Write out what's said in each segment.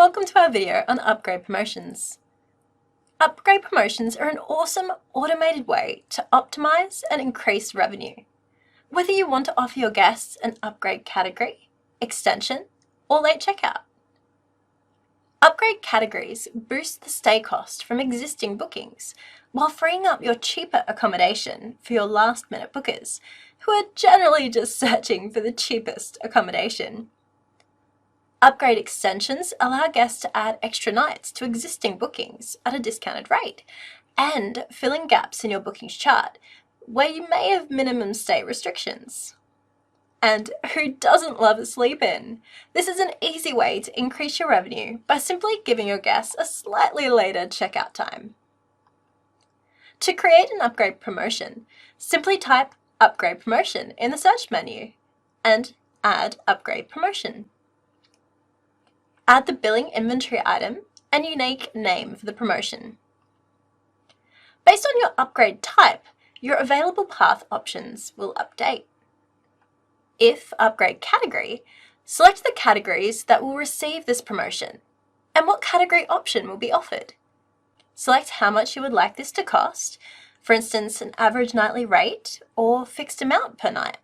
welcome to our video on upgrade promotions. Upgrade promotions are an awesome automated way to optimize and increase revenue. Whether you want to offer your guests an upgrade category, extension, or late checkout. Upgrade categories boost the stay cost from existing bookings while freeing up your cheaper accommodation for your last-minute bookers who are generally just searching for the cheapest accommodation. Upgrade extensions allow guests to add extra nights to existing bookings at a discounted rate and fill in gaps in your bookings chart where you may have minimum stay restrictions. And who doesn't love a sleep-in? This is an easy way to increase your revenue by simply giving your guests a slightly later checkout time. To create an upgrade promotion, simply type upgrade promotion in the search menu and add upgrade promotion. Add the billing inventory item and unique name for the promotion. Based on your upgrade type, your available path options will update. If upgrade category, select the categories that will receive this promotion and what category option will be offered. Select how much you would like this to cost, for instance, an average nightly rate or fixed amount per night.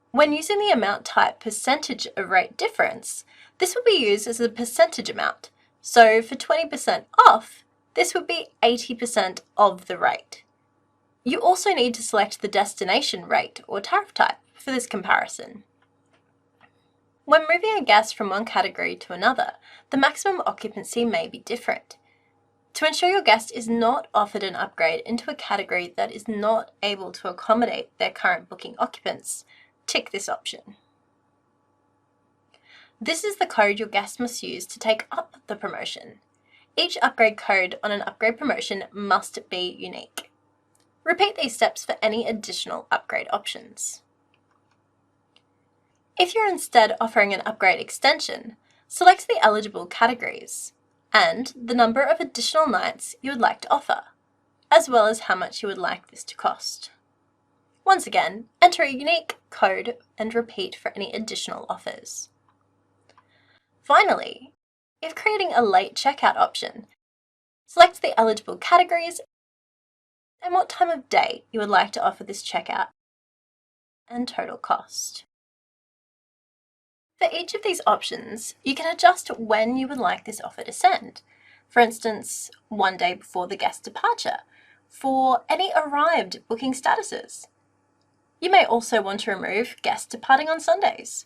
When using the amount type percentage of rate difference, this will be used as a percentage amount. So for 20% off, this would be 80% of the rate. You also need to select the destination rate or tariff type for this comparison. When moving a guest from one category to another, the maximum occupancy may be different. To ensure your guest is not offered an upgrade into a category that is not able to accommodate their current booking occupants, tick this option. This is the code your guest must use to take up the promotion. Each upgrade code on an upgrade promotion must be unique. Repeat these steps for any additional upgrade options. If you're instead offering an upgrade extension, select the eligible categories and the number of additional nights you would like to offer, as well as how much you would like this to cost. Once again, enter a unique code and repeat for any additional offers. Finally, if creating a late checkout option, select the eligible categories and what time of day you would like to offer this checkout and total cost. For each of these options, you can adjust when you would like this offer to send. For instance, one day before the guest's departure, for any arrived booking statuses. You may also want to remove guests departing on Sundays,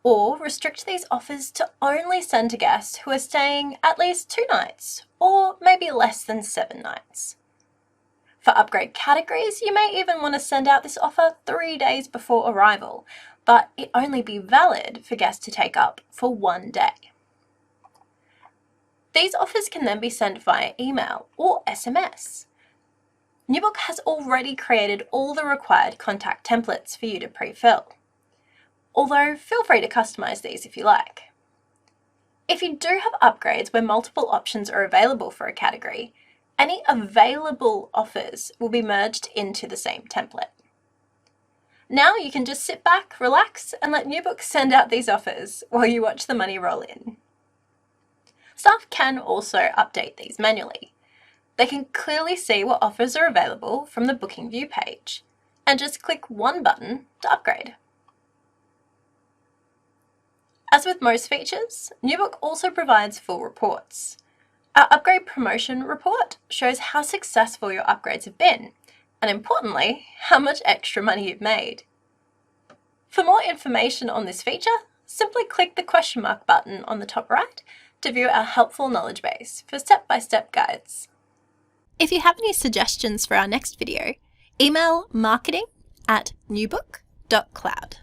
or restrict these offers to only send to guests who are staying at least 2 nights, or maybe less than 7 nights. For upgrade categories, you may even want to send out this offer 3 days before arrival, but it only be valid for guests to take up for 1 day. These offers can then be sent via email or SMS. NewBook has already created all the required contact templates for you to pre-fill, although feel free to customize these if you like. If you do have upgrades where multiple options are available for a category, any available offers will be merged into the same template. Now you can just sit back, relax, and let NewBook send out these offers while you watch the money roll in. Staff can also update these manually. They can clearly see what offers are available from the booking view page, and just click one button to upgrade. As with most features, NewBook also provides full reports. Our upgrade promotion report shows how successful your upgrades have been, and importantly, how much extra money you've made. For more information on this feature, simply click the question mark button on the top right to view our helpful knowledge base for step-by-step guides. If you have any suggestions for our next video, email marketing@newbook.cloud.